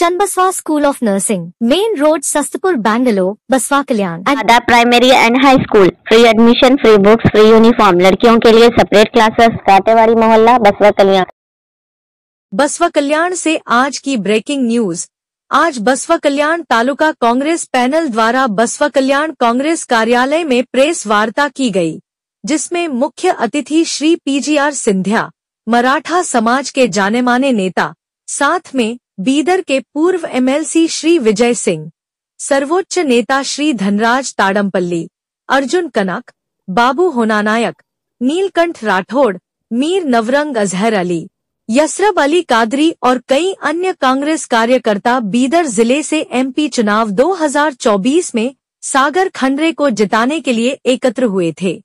Chanbaswa School of Nursing, Main Road, Sastapur, Bangalore, Baswa Kalyan. आधा primary and high school, free admission, free books, free uniform, लड़कियों के लिए separate classes, Katewadi मोहल्ला, बसवा कल्याण। बसवा कल्याण से आज की ब्रेकिंग न्यूज। आज बसवा कल्याण तालुका कांग्रेस पैनल द्वारा बसवा कल्याण कांग्रेस कार्यालय में प्रेस वार्ता की गई, जिसमें मुख्य अतिथि श्री पीजीआर सिंधिया, मराठा समाज के जाने माने नेता, साथ में बीदर के पूर्व एमएलसी श्री विजय सिंह, सर्वोच्च नेता श्री धनराज ताडमपल्ली, अर्जुन कनक, बाबू होनानायक, नीलकंठ राठौड़, मीर नवरंग अजहर अली, यसरब अली कादरी और कई अन्य कांग्रेस कार्यकर्ता बीदर जिले से एमपी चुनाव 2024 में सागर खंडरे को जिताने के लिए एकत्र हुए थे।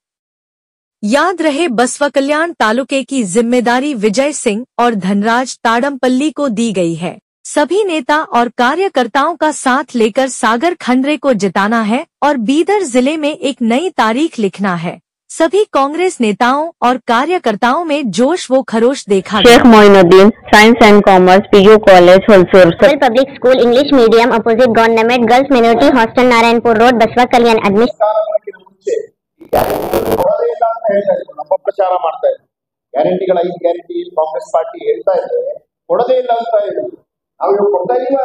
याद रहे, बसवा कल्याण तालुके की जिम्मेदारी विजय सिंह और धनराज ताडमपल्ली को दी गई है। सभी नेता और कार्यकर्ताओं का साथ लेकर सागर खंडरे को जिताना है और बीदर जिले में एक नई तारीख लिखना है। सभी कांग्रेस नेताओं और कार्यकर्ताओं में जोश व खरोश देखा गया। Sheikh Moinuddin, science and commerce, PU college, wholesale public school, English medium, opposite government girls minority hostel, Narayanpur road, Basavakalyan. ಅಪಪ್ರಚಾರ ಮಾಡ್ತಾ ಇದೆ। ಗ್ಯಾರಂಟಿಗಳ 5 ಗ್ಯಾರಂಟಿ ಕಾಂಗ್ರೆಸ್ ಪಾರ್ಟಿ ಹೇಳ್ತಾ ಇದೆ, ಕೊಡದೇ ಇಲ್ಲ ಅಂತ ಇದೆ। ನಾವು ಇವಾಗ ಕೊಡ್ತಾ ಇದೀವ,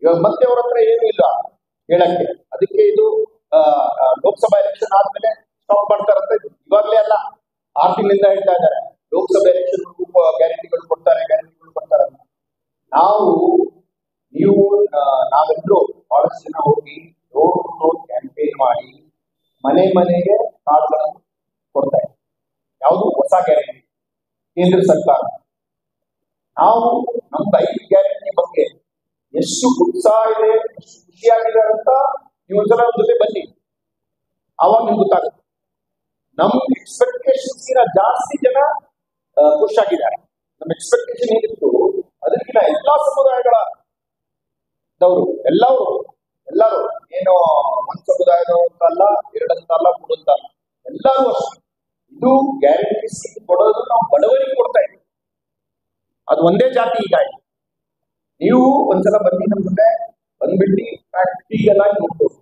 ಇವಾಗ ಮತ್ತೆ ಅವ್ರ ಹತ್ರ ಏನೂ ಇಲ್ಲ ಹೇಳಕ್ಕೆ। ಅದಕ್ಕೆ ಇದು ಲೋಕಸಭಾ ಎಲೆಕ್ಷನ್ ಆದ್ಮೇಲೆ ಸ್ಟಾಪ್ ಮಾಡ್ತಾರಂತೆ। ಇವಾಗಲೇ ಅಲ್ಲ, 6 ತಿಂಗಳಿಂದ ಹೇಳ್ತಾ ಇದ್ದಾರೆ ಲೋಕಸಭಾ ಎಲೆಕ್ಷನ್ ಗ್ಯಾರಂಟಿಗಳು ಕೊಡ್ತಾರೆ ಅಂತ। ನಾವೆಲ್ಲರೂ ಬಹಳಷ್ಟು ಜನ ಹೋಗಿ ಡೋರ್ ಟು ಡೋರ್ ಕ್ಯಾಂಪೇನ್ ಮಾಡಿ ಮನೆ ಮನೆಗೆ ಕಾರ್ಡ್ಗಳನ್ನು ಕೊಡ್ತಾ ಇದೆ। ಯಾವುದು ಹೊಸ ಗ್ಯಾರಂಟಿ ಕೇಂದ್ರ ಸರ್ಕಾರ। ನಾವು ನಮ್ದು 5 ಗ್ಯಾರಂಟಿ ಬಗ್ಗೆ ಎಷ್ಟು ಉತ್ಸಾಹ ಇದೆ, ಎಷ್ಟು ಖುಷಿಯಾಗಿದೆ ಅಂತ ನೀವು ಒಂದ್ಸಲ ನಮ್ಮ ಜೊತೆ ಬನ್ನಿ, ಆವಾಗ ನಿಮ್ಗೆ ಗೊತ್ತಾಗುತ್ತೆ। ನಮ್ ಎಕ್ಸ್ಪೆಕ್ಟೇಷನ್ಸ್ ಜಾಸ್ತಿ ಜನ ಖುಷಿಯಾಗಿದ್ದಾರೆ। ನಮ್ಮ ಎಕ್ಸ್ಪೆಕ್ಟೇಷನ್ ಏನಿತ್ತು ಅದಕ್ಕಿಂತ ಎಲ್ಲಾ ಸಮುದಾಯಗಳವರು ಎಲ್ಲರೂ ಏನು ಒಂದು ಸಮುದಾಯದವರು ಅಂತಲ್ಲ, 2 ಅಂತಲ್ಲ, 3 ಅಂತಲ್ಲ, ಎಲ್ಲರೂ ಅಷ್ಟೇ। ಇದು ಗ್ಯಾರಂಟಿ ಕೊಡೋದು ನಾವು ಬಡವರಿಗೆ ಕೊಡ್ತಾ ಇದ್ದೀವಿ, ಅದು ಒಂದೇ ಜಾತಿ ಈಗ ಇದೆ। ನೀವು ಒಂದ್ಸಲ ಬನ್ನಿ ನಮ್ಮ ಜೊತೆ, ಬಂದ್ಬಿಟ್ಟು ಪ್ರಾಕ್ಟಿಕಲ್ ಆಗಿ ನೋಡ್ಬೋದು।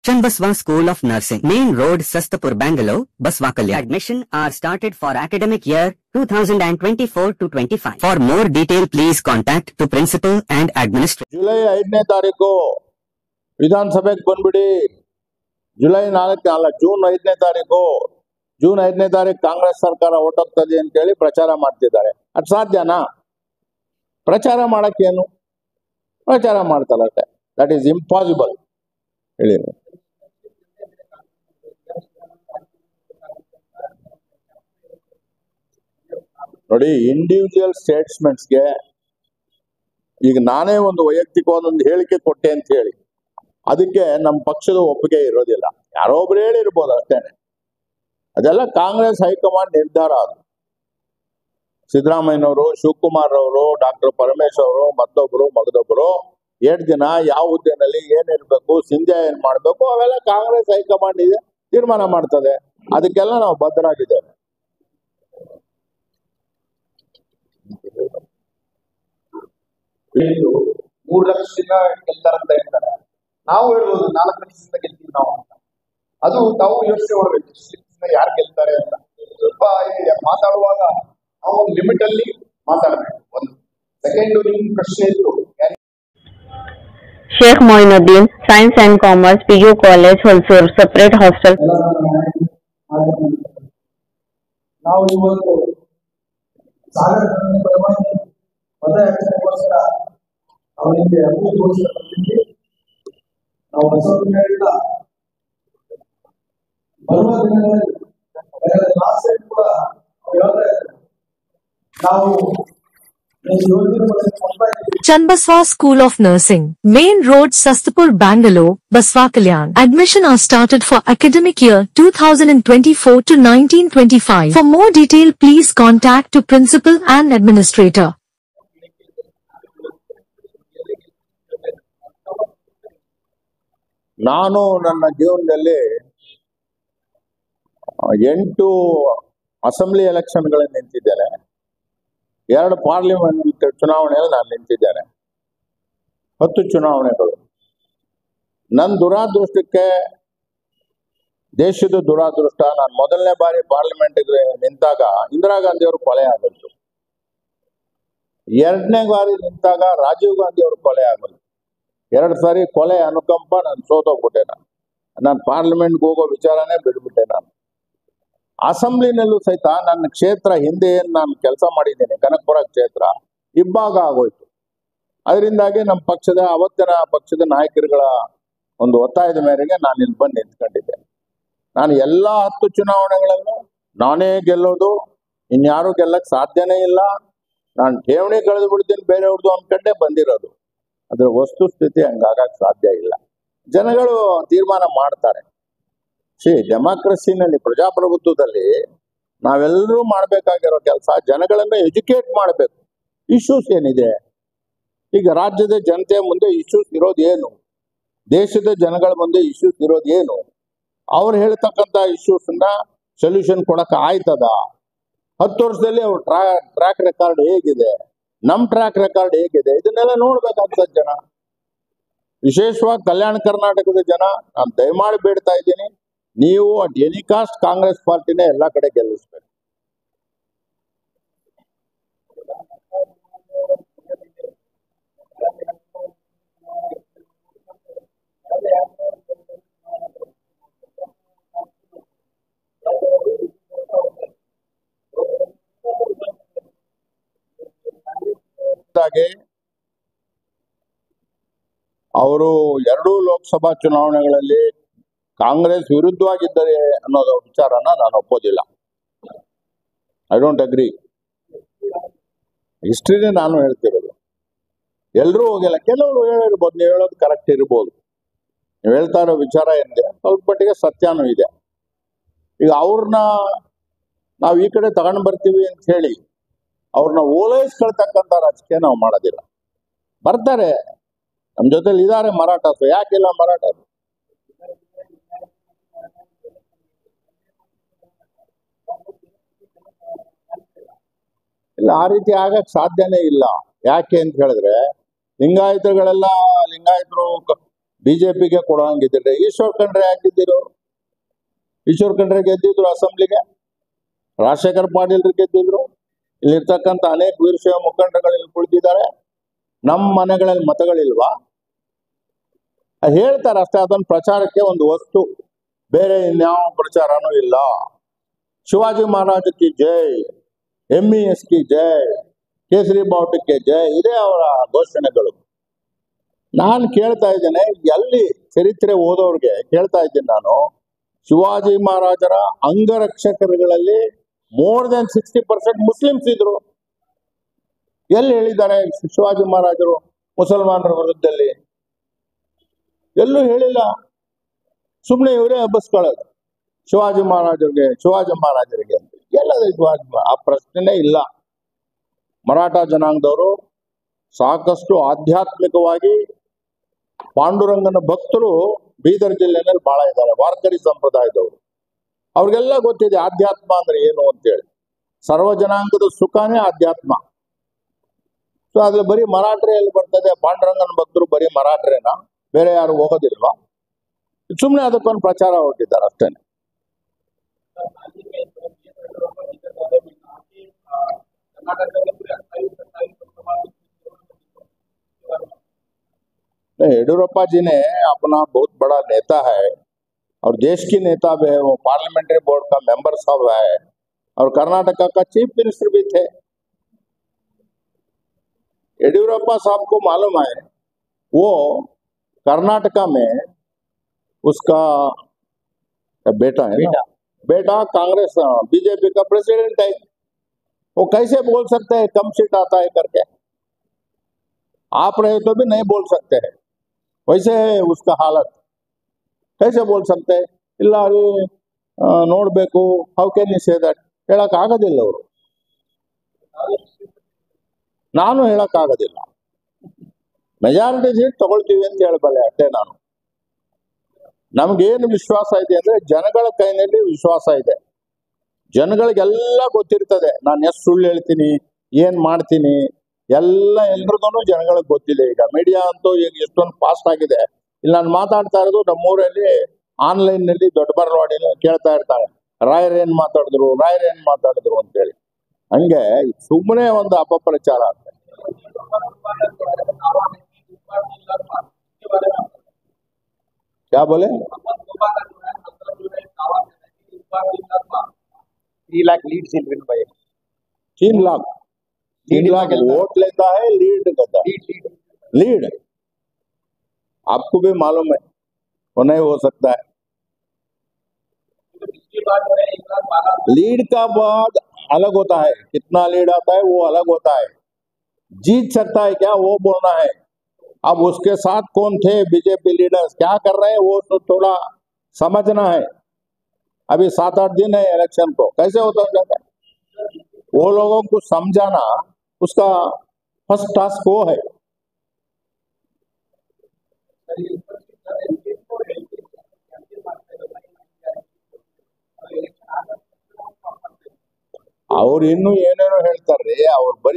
Chanbaswa School of Nursing, Main Road, Sastapur, Bangalore, Baswa Kalyan. Admission are started for academic year 2024-25. For more detail, please contact to principal and administrator. July 5ನೇ ತಾರೀಕು ವಿಧಾನಸಭೆಗೆ ಬಂದ್ಬಿಡಿ। ಜೂನ್ 5ನೇ ತಾರೀಕು ಕಾಂಗ್ರೆಸ್ ಸರ್ಕಾರ ಹೊರಟೋಗ್ತದೆ ಅಂತ ಹೇಳಿ ಪ್ರಚಾರ ಮಾಡ್ತಿದ್ದಾರೆ। ಅದು ಸಾಧ್ಯನಾ? ಪ್ರಚಾರ ಮಾಡಕ್ಕೇನು? ಪ್ರಚಾರ ಮಾಡ್ತಾರಷ್ಟೇ, ದಟ್ ಈಸ್ ಇಂಪಾಸಿಬಲ್ ಹೇಳಿ। ನೋಡಿ, ಇಂಡಿವಿಜುವಲ್ ಸ್ಟೇಟ್ಸ್ಮೆಂಟ್ಸ್ಗೆ ಈಗ ನಾನೇ ಒಂದು ವೈಯಕ್ತಿಕವಾದ ಒಂದು ಹೇಳಿಕೆ ಕೊಟ್ಟೆ ಅಂತ ಹೇಳಿ ಅದಕ್ಕೆ ನಮ್ಮ ಪಕ್ಷದ ಒಪ್ಪಿಗೆ ಇರೋದಿಲ್ಲ, ಯಾರೋ ಒಬ್ರು ಹೇಳಿರ್ಬೋದು ಅಷ್ಟೇನೆ। ಅದೆಲ್ಲ ಕಾಂಗ್ರೆಸ್ ಹೈಕಮಾಂಡ್ ನಿರ್ಧಾರ। ಅದು ಸಿದ್ದರಾಮಯ್ಯನವರು, ಶಿವಕುಮಾರ್ ಅವರು, ಡಾಕ್ಟರ್ ಪರಮೇಶ್ ಅವರು, ಮಗದೊಬ್ಬರು 2 ದಿನ ಯಾವ ಹುದ್ದೆನಲ್ಲಿ ಏನಿರ್ಬೇಕು, ಸಿಂಧ್ಯಾ ಏನ್ ಮಾಡ್ಬೇಕು, ಅವೆಲ್ಲ ಕಾಂಗ್ರೆಸ್ ಹೈಕಮಾಂಡ್ ಇದೆ ತೀರ್ಮಾನ ಮಾಡ್ತದೆ। ಅದಕ್ಕೆಲ್ಲ ನಾವು ಬದ್ಧರಾಗಿದ್ದೇವೆ। 3 ಲಕ್ಷದಿಂದ ಗೆಲ್ತಾರಂತ ಹೇಳ್ತಾರೆ, ನಾವು ಹೇಳ್ಬೋದು 4 ಲಕ್ಷದಿಂದ ಗೆಲ್ತೀವಿ ನಾವು ಅಂತ। ಅದು ತಾವು ಯೋಚನೆ ಮಾಡಬೇಕು, ಯಾರು ಗೆಲ್ತಾರೆ ಅಂತ। ಸ್ವಲ್ಪ ಮಾತಾಡುವಾಗ ನಾವು ಒಂದು ಲಿಮಿಟ್ ಅಲ್ಲಿ ಮಾತಾಡಬೇಕು। ಒಂದು ಸೆಕೆಂಡ್ ನಿಮ್ ಪ್ರಶ್ನೆ ಇದ್ರು। Sheikh Moinuddin, science and commerce, PU college, wholesale separate hostel. ನಾವು ಇವತ್ತು ಸಾಗರ ಪರವಾಗಿ ಮತಯಾಚನೆಗೋಸ್ಕರ ಅವರಿಗೆ ನಾವು ಬಸವಕಲ್ಯಾಣದಿಂದ ಬರುವ ದಿನಗಳಲ್ಲಿ ಕೂಡ ನಾವು Chanbaswa School of Nursing, Main Road, Sastapur, Bangalore, Baswa Kalyan. Admission are started for academic year 2024 to 1925. For more detail, please contact to principal and administrator. ನಾನು ನನ್ನ ಜೀವನದಲ್ಲಿ 8 ಅಸೆಂಬ್ಲಿ ಎಲೆಕ್ಷನ್ಗಳಲ್ಲಿ ನಿಂತಿದ್ದೇನೆ, 2 ಪಾರ್ಲಿಮೆಂಟ್ ಚುನಾವಣೆಯಲ್ಲಿ ನಾನು ನಿಂತಿದ್ದೇನೆ, 10 ಚುನಾವಣೆಗಳು. ನನ್ನ ದುರಾದೃಷ್ಟಕ್ಕೆ, ದೇಶದ ದುರಾದೃಷ್ಟ, ನಾನು ಮೊದಲನೇ ಬಾರಿ ಪಾರ್ಲಿಮೆಂಟ್ಗೆ ನಿಂತಾಗ ಇಂದಿರಾ ಗಾಂಧಿ ಅವರು ಕೊಲೆ ಆಗೋದು, 2ನೇ ಬಾರಿ ನಿಂತಾಗ ರಾಜೀವ್ ಗಾಂಧಿ ಅವರು ಕೊಲೆ ಆಗೋದು, 2 ಸಾರಿ ಕೊಲೆ ಅನುಕಂಪ ನಾನು ಸೋತೋಗ್ಬಿಟ್ಟೆ. ನಾನು ಪಾರ್ಲಿಮೆಂಟ್ಗೆ ಹೋಗೋ ವಿಚಾರನೇ ಬಿಡ್ಬಿಟ್ಟೆ. ನಾನು ಅಸೆಂಬ್ಲಿನಲ್ಲೂ ಸಹಿತ ನನ್ನ ಕ್ಷೇತ್ರ ಹಿಂದೆ ಏನು ನಾನು ಕೆಲಸ ಮಾಡಿದ್ದೀನಿ, ಕನಕಪುರ ಕ್ಷೇತ್ರ ಇಬ್ಬಾಗ ಆಗೋಯ್ತು. ಅದರಿಂದಾಗಿ ನಮ್ಮ ಅವತ್ತಿನ ಪಕ್ಷದ ನಾಯಕರುಗಳ ಒಂದು ಒತ್ತಾಯದ ಮೇರೆಗೆ ನಾನು ಇಲ್ಲಿ ಬಂದು ನಿಂತ್ಕೊಂಡಿದ್ದೆ. ನಾನು ಎಲ್ಲ 10 ಚುನಾವಣೆಗಳಲ್ಲೂ ನಾನೇ ಗೆಲ್ಲೋದು, ಇನ್ಯಾರು ಗೆಲ್ಲಕ್ಕೆ ಸಾಧ್ಯನೇ ಇಲ್ಲ. ನಾನು ಠೇವಣಿ ಕಳೆದು ಬಿಡ್ತೀನಿ ಬೇರೆಯವ್ರದ್ದು ಅನ್ಕೊಂಡೇ ಬಂದಿರೋದು. ಅದ್ರ ವಸ್ತುಸ್ಥಿತಿ ಹಂಗಾಗಕ್ಕೆ ಸಾಧ್ಯ ಇಲ್ಲ. ಜನಗಳು ತೀರ್ಮಾನ ಮಾಡ್ತಾರೆ. ಡೆಮಾಕ್ರಸಿನಲ್ಲಿ, ಪ್ರಜಾಪ್ರಭುತ್ವದಲ್ಲಿ ನಾವೆಲ್ಲರೂ ಮಾಡಬೇಕಾಗಿರೋ ಕೆಲಸ ಜನಗಳನ್ನು ಎಜುಕೇಟ್ ಮಾಡಬೇಕು. ಇಶ್ಯೂಸ್ ಏನಿದೆ, ಈಗ ರಾಜ್ಯದ ಜನತೆ ಮುಂದೆ ಇಶ್ಯೂಸ್ ಇರೋದೇನು, ದೇಶದ ಜನಗಳ ಮುಂದೆ ಇಶ್ಯೂಸ್ ಇರೋದೇನು, ಅವ್ರು ಹೇಳ್ತಕ್ಕಂಥ ಇಶ್ಯೂಸ್ನ ಸೊಲ್ಯೂಷನ್ ಕೊಡಕ್ಕೆ ಆಯ್ತದ? 10 ವರ್ಷದಲ್ಲಿ ಅವ್ರ ಟ್ರ್ಯಾಕ್ ರೆಕಾರ್ಡ್ ಹೇಗಿದೆ, ನಮ್ಮ ಟ್ರ್ಯಾಕ್ ರೆಕಾರ್ಡ್ ಹೇಗಿದೆ, ಇದನ್ನೆಲ್ಲ ನೋಡ್ಬೇಕಾಗ್ತದೆ ಜನ. ವಿಶೇಷವಾಗಿ ಕಲ್ಯಾಣ ಕರ್ನಾಟಕದ ಜನ, ನಾನು ದಯಮಾಡಿ ಬೇಡ್ತಾ ಇದ್ದೀನಿ, ನೀವು ಎನಿ ಕಾಸ್ಟ್ ಕಾಂಗ್ರೆಸ್ ಪಾರ್ಟಿನೇ ಎಲ್ಲ ಕಡೆ ಗೆಲ್ಲಿಸ್ಬೇಕು. ಅವರು 2 ಲೋಕಸಭಾ ಚುನಾವಣೆಗಳಲ್ಲಿ ಕಾಂಗ್ರೆಸ್ ವಿರುದ್ಧವಾಗಿದ್ದರೆ ಅನ್ನೋದು ವಿಚಾರನ ನಾನು ಒಪ್ಪೋದಿಲ್ಲ. I don't agree. ಹಿಸ್ಟ್ರಿನೇ ನಾನು ಹೇಳ್ತಿರೋದು. ಎಲ್ಲರೂ ಹೋಗಿಲ್ಲ, ಕೆಲವರು ಹೇಳಿರ್ಬೋದು, ನೀವು ಹೇಳೋದು ಕರೆಕ್ಟ್ ಇರ್ಬೋದು. ನೀವು ಹೇಳ್ತಾ ಇರೋ ವಿಚಾರ ಏನಿದೆ ಸ್ವಲ್ಪ ಮಟ್ಟಿಗೆ ಸತ್ಯನೂ ಇದೆ. ಈಗ ಅವ್ರನ್ನ ನಾವು ಈ ಕಡೆ ತಗೊಂಡು ಬರ್ತೀವಿ ಅಂತ ಹೇಳಿ ಅವ್ರನ್ನ ಓಲೈಸ್ಕೊಳ್ತಕ್ಕಂಥ ರಾಜಕೀಯ ನಾವು ಮಾಡೋದಿಲ್ಲ. ಬರ್ತಾರೆ, ನಮ್ಮ ಜೊತೆಲಿ ಇದ್ದಾರೆ ಮರಾಠರು, ಯಾಕಿಲ್ಲ ಮರಾಠರು? ಇಲ್ಲ, ಆ ರೀತಿ ಆಗಕ್ಕೆ ಸಾಧ್ಯನೇ ಇಲ್ಲ. ಯಾಕೆ ಅಂತ ಹೇಳಿದ್ರೆ, ಲಿಂಗಾಯತರು ಬಿಜೆಪಿಗೆ ಕೊಡೋಂಗಿದ್ರೆ ಈಶ್ವರ್ ಖಂಡ್ರೆ ಆಗಿದ್ದಿರು. ಈಶ್ವರ್ ಖಂಡ್ರೆ ಗೆದ್ದಿದ್ರು ಅಸೆಂಬ್ಲಿಗೆ, ರಾಜಶೇಖರ್ ಪಾಟೀಲ್ ಗೆದ್ದಿದ್ರು. ಇಲ್ಲಿರ್ತಕ್ಕಂಥ ಅನೇಕ ವೀರಶೈವ ಮುಖಂಡರಲ್ಲಿ ಕುಳಿತಿದ್ದಾರೆ. ನಮ್ಮ ಮನೆಗಳಲ್ಲಿ ಮತಗಳಿಲ್ವಾ? ಹೇಳ್ತಾರೆ ಅಷ್ಟೇ. ಅದನ್ನ ಪ್ರಚಾರಕ್ಕೆ ಒಂದು ವಸ್ತು, ಬೇರೆ ಇನ್ಯಾವ ಪ್ರಚಾರನೂ ಇಲ್ಲ. ಶಿವಾಜಿ ಮಹಾರಾಜ್ ಕಿ ಜೈ, MES ಕಿ ಜೈ, ಕೇಸರಿ ಬಾವುಟಕ್ಕೆ ಜೈ, ಇದೇ ಅವರ ಘೋಷಣೆಗಳು. ನಾನು ಕೇಳ್ತಾ ಇದ್ದೇನೆ, ಎಲ್ಲಿ ಚರಿತ್ರೆ ಓದೋರ್ಗೆ ಕೇಳ್ತಾ ಇದ್ದೀನಿ ನಾನು, ಶಿವಾಜಿ ಮಹಾರಾಜರ ಅಂಗರಕ್ಷಕರುಗಳಲ್ಲಿ ಮೋರ್ ದೆನ್ 60% ಮುಸ್ಲಿಮ್ಸ್ ಇದ್ರು. ಎಲ್ಲಿ ಹೇಳಿದ್ದಾರೆ ಶಿವಾಜಿ ಮಹಾರಾಜರು ಮುಸಲ್ಮಾನರ ವಿರುದ್ಧದಲ್ಲಿ? ಎಲ್ಲೂ ಹೇಳಿಲ್ಲ. ಸುಮ್ಮನೆ ಇವರೇ ಹಬ್ಬಸ್ಕೊಳ್ಳೋದು ಶಿವಾಜಿ ಮಹಾರಾಜರಿಗೆ ಎಲ್ಲದ ಶಿವಾಜಿ. ಆ ಪ್ರಶ್ನೆನೇ ಇಲ್ಲ. ಮರಾಠ ಜನಾಂಗದವರು ಸಾಕಷ್ಟು ಆಧ್ಯಾತ್ಮಿಕವಾಗಿ ಪಾಂಡುರಂಗನ ಭಕ್ತರು ಬೀದರ್ ಜಿಲ್ಲೆನಲ್ಲಿ ಬಹಳ ಇದ್ದಾರೆ. ವಾರ್ಕರಿ ಸಂಪ್ರದಾಯದವರು, ಅವ್ರಿಗೆಲ್ಲ ಗೊತ್ತಿದೆ ಆಧ್ಯಾತ್ಮ ಅಂದ್ರೆ ಏನು ಅಂತೇಳಿ. ಸರ್ವ ಜನಾಂಗದ ಸುಖನೇ ಆಧ್ಯಾತ್ಮ. ಸೊ ಅದ್ರಲ್ಲಿ ಬರೀ ಮರಾಠರೇ ಎಲ್ಲಿ ಬರ್ತದೆ? ಪಾಂಡುರಂಗನ ಭಕ್ತರು ಬರೀ ಮರಾಠರೇನಾ? ಬೇರೆ ಯಾರು ಹೋಗೋದಿಲ್ವಾ? ಸುಮ್ಮನೆ ಅದಕ್ಕೊಂದು ಪ್ರಚಾರ ಹೊರಟಿದ್ದಾರೆ ಅಷ್ಟೇನೆ. येडियुरप्पा जी ने अपना बहुत बड़ा नेता है और देश की नेता भी है, वो पार्लियामेंट्री बोर्ड का मेंबर साहब है और कर्नाटका का चीफ मिनिस्टर भी थे। येडियुरप्पा साहब को मालूम है वो कर्नाटका में उसका बेटा है ना, बेटा कांग्रेस बीजेपी का प्रेसिडेंट है। वो कैसे बोल सकते हैं कम सीट आता है करके? आप रहे तो भी नहीं बोल सकते हैं। वैसे है उसका हालत, कैसे बोल सकते हैं? ಇಲ್ಲ ರೀ ನೋಡಬೇಕು, how can you say that? ಹೇಳಕ್ ಆಗೋದಿಲ್ಲ. ಅವರು ನಾನು ಹೇಳಕ್ ಆಗೋದಿಲ್ಲ. ಮೆಜಾರಿಟಿ ಸೀಟ್ ತಗೊಳ್ತೀವಿ ಅಂತ ಹೇಳಬಲ್ಲೆ ಅಷ್ಟೇ. ನಮ್ಗೇನು ವಿಶ್ವಾಸ ಇದೆ ಅಂದ್ರೆ ಜನಗಳ ಕೈನಲ್ಲಿ ವಿಶ್ವಾಸ ಇದೆ. ಜನಗಳಿಗೆಲ್ಲ ಗೊತ್ತಿರ್ತದೆ ನಾನು ಎಷ್ಟು ಸುಳ್ಳು ಹೇಳ್ತೀನಿ, ಏನ್ ಮಾಡ್ತೀನಿ ಎಲ್ರಿಗೂ ಜನಗಳಿಗೆ ಗೊತ್ತಿದೆ. ಈಗ ಮೀಡಿಯಾ ಅಂತೂ ಈಗ ಎಷ್ಟೊಂದು ಫಾಸ್ಟ್ ಆಗಿದೆ. ಇಲ್ಲಿ ನಾನು ಮಾತಾಡ್ತಾ ಇರೋದು ನಮ್ಮೂರಲ್ಲಿ ಆನ್ಲೈನ್ ನಲ್ಲಿ ದೊಡ್ಡ ಬರವಾಡಿನ ಕೇಳ್ತಾ ಇರ್ತಾರೆ, ರಾಯರ್ ಏನ್ ಮಾತಾಡಿದ್ರು ಅಂತೇಳಿ. ಹಂಗೆ ಸುಮ್ಮನೆ ಒಂದು ಅಪಪ್ರಚಾರ ಅಂತ. क्या बोले? 3 लाख लीड से विन भाई 3 लाख वोट लेता है, लीड करता है। लीड आपको भी मालूम है वो नहीं हो सकता है। लीड का बाद अलग होता है, कितना लीड आता है वो अलग होता है। जीत सकता है क्या वो बोलना है। अब उसके साथ कौन थे बीजेपी लीडर्स, क्या कर रहे हैं वो तो थोड़ा समझना है। अभी 7-8 दिन है इलेक्शन को, कैसे होता जाता है वो लोगों को समझाना उसका फर्स्ट टास्क वो है। ಅವ್ರು ಇನ್ನೂ ಏನೇನೋ ಹೇಳ್ತಾರ್ರಿ, ಅವ್ರು ಬರೀ